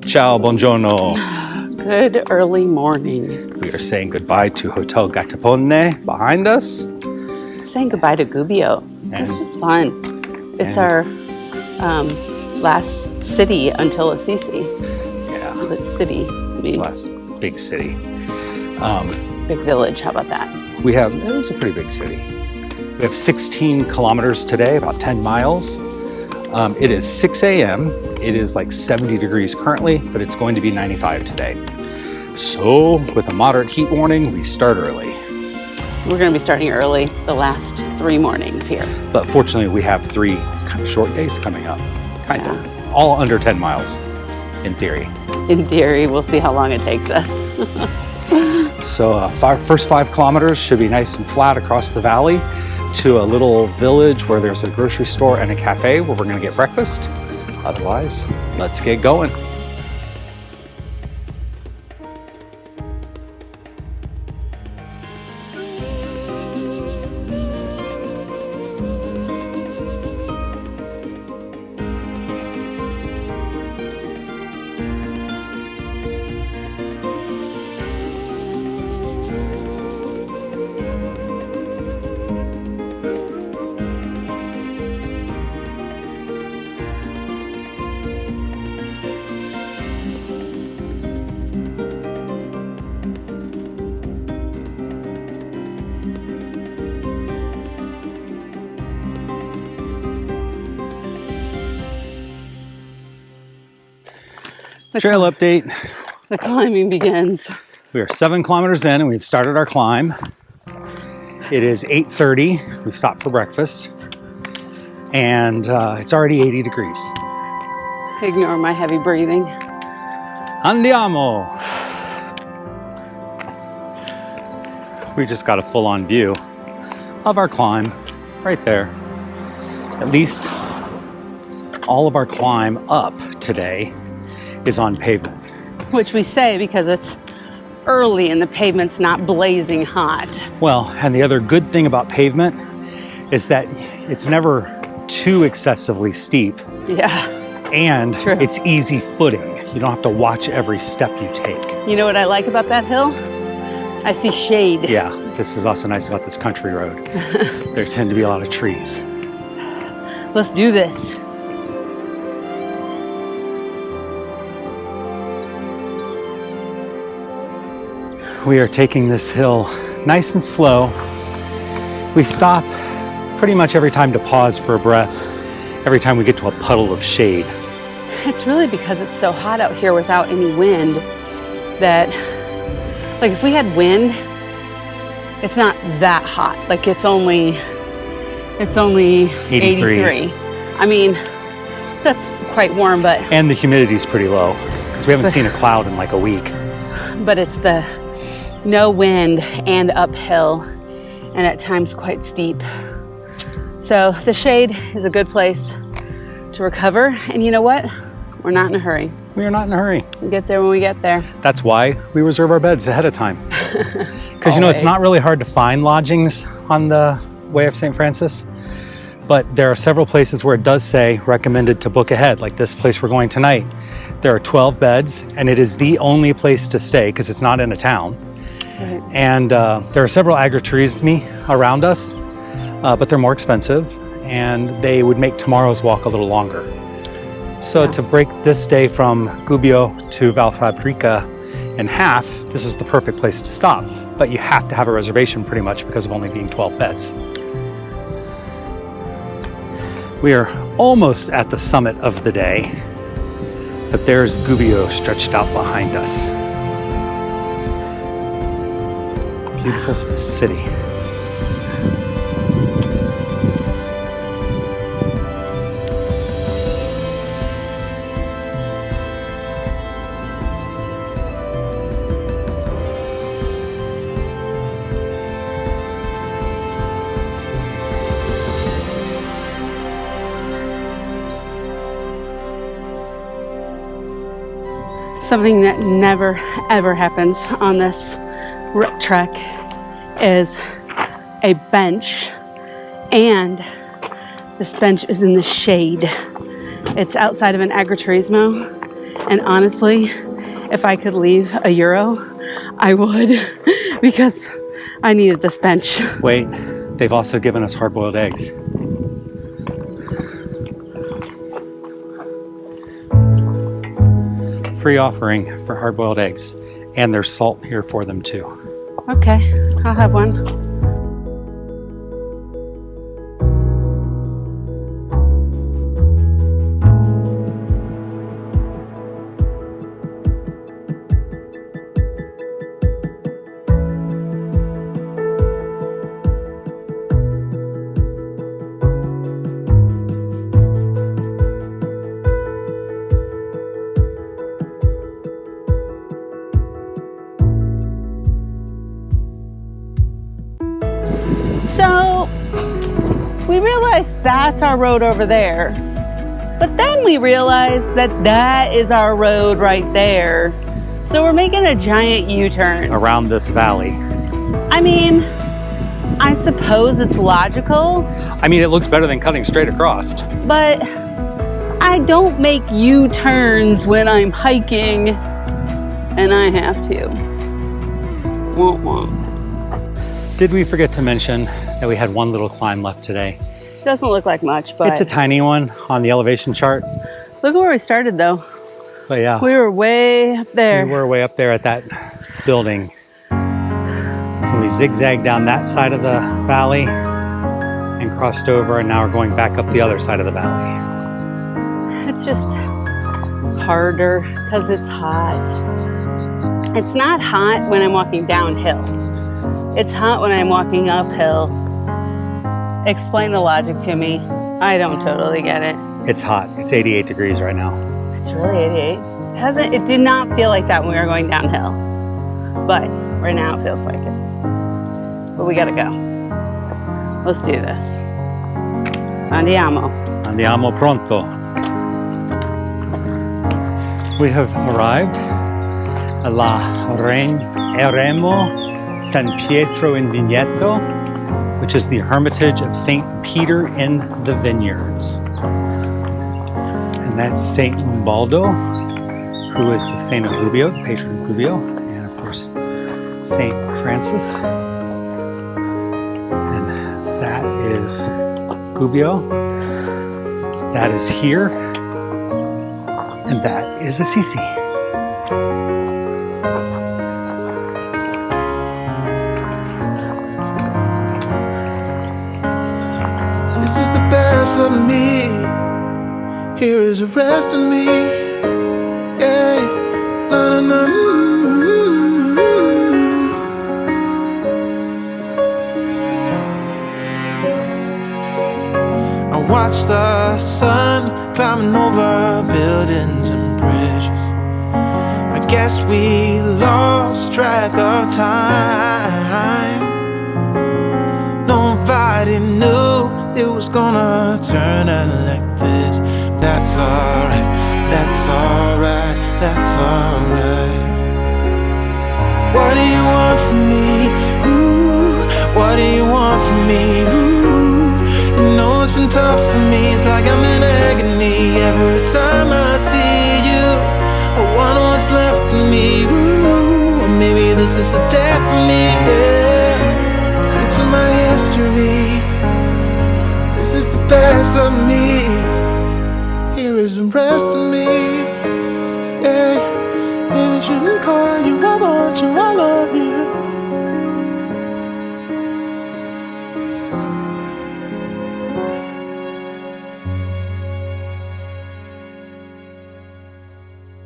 Ciao, buongiorno. Good early morning. We are saying goodbye to Hotel Gatapone behind us. Saying goodbye to Gubbio. This was fun. It's our last city until Assisi. Yeah. The city. It's the last big city. Big village, how about that? It was a pretty big city. We have 16 kilometers today, about 10 miles. It is 6 a.m. It is like 70 degrees currently, but it's going to be 95 today. So with a moderate heat warning, we start early. We're going to be starting early the last 3 mornings here. But fortunately, we have 3 kind of short days coming up. Kind of. All under 10 miles, in theory. In theory, we'll see how long it takes us. So first 5 kilometers should be nice and flat across the valley to a little village where there's a grocery store and a cafe where we're going to get breakfast. Otherwise, let's get going. Trail update. The climbing begins. We are 7 kilometers in and we've started our climb. It is 8:30. We stopped for breakfast and it's already 80 degrees. Ignore my heavy breathing. Andiamo! We just got a full-on view of our climb right there. At least all of our climb up today is on pavement. Which we say because it's early and the pavement's not blazing hot. Well, and the other good thing about pavement is that it's never too excessively steep. Yeah. And True. It's easy footing. You don't have to watch every step you take. You know what I like about that hill? I see shade. Yeah, this is also nice about this country road. There tend to be a lot of trees. Let's do this. We are taking this hill nice and slow. We stop pretty much every time to pause for a breath, every time we get to a puddle of shade. It's really because it's so hot out here without any wind that, like if we had wind, it's not that hot. Like it's only 83. I mean, that's quite warm, but... And the humidity's pretty low because we haven't seen a cloud in like a week. But it's the no wind and uphill and at times quite steep. So the shade is a good place to recover. And you know what? We're not in a hurry. We are not in a hurry. We get there when we get there. That's why we reserve our beds ahead of time. Because you know, it's not really hard to find lodgings on the Way of St. Francis, but there are several places where it does say recommended to book ahead, like this place we're going tonight. There are 12 beds and it is the only place to stay because it's not in a town. Right. And there are several agriturismi around us, but they're more expensive and they would make tomorrow's walk a little longer. So to break this day from Gubbio to Valfabrica in half, this is the perfect place to stop. But you have to have a reservation pretty much because of only being 12 beds. We are almost at the summit of the day, but there's Gubbio stretched out behind us. Beautiful city. Something that never ever happens on this trek is a bench, and this bench is in the shade. It's outside of an agriturismo, And honestly, if I could leave a euro, I would, because I needed this bench. Wait, they've also given us hard-boiled eggs. Free offering for hard-boiled eggs. And there's salt here for them too. Okay, I'll have one. So we realized that's our road over there, but then we realized that that is our road right there. So we're making a giant U-turn Around this valley. I mean, I suppose it's logical, I mean, it looks better than cutting straight across. but I don't make U-turns when I'm hiking, and I have to. Womp womp. Did we forget to mention that we had one little climb left today? Doesn't look like much, but It's a tiny one on the elevation chart. look at where we started though. But yeah, We were way up there. we were way up there at that building. And we zigzagged down that side of the valley and crossed over, and now we're going back up the other side of the valley. It's just harder because it's hot. It's not hot when I'm walking downhill. It's hot when I'm walking uphill. Explain the logic to me. I don't totally get it. It's hot. It's 88 degrees right now. It's really 88. It did not feel like that when we were going downhill. But right now it feels like it. But we gotta go. Let's do this. Andiamo. Andiamo pronto. We have arrived at Eremo San Pietro in Vigneto, which is the Hermitage of St. Peter in the Vineyards. And that's St. Ubaldo, who is the saint of Gubbio, the patron of Gubbio, and of course, St. Francis. And that is Gubbio, that is here, and that is Assisi. This is the best of me. Here is the rest of me. Yeah. Na, na, na, I watch the sun climbing over buildings and bridges. I guess we lost track of time. Nobody knew it was gonna turn out like this. That's alright, that's alright, that's alright. What do you want from me? Ooh, what do you want from me? Ooh, you know it's been tough for me. It's like I'm in agony every time I see you. I wonder what's left of me. Ooh, or maybe this is the death of me. Yeah, it's in my history. This is the best of me. Here is the rest of me. Yeah, maybe I shouldn't call you. I want you. I love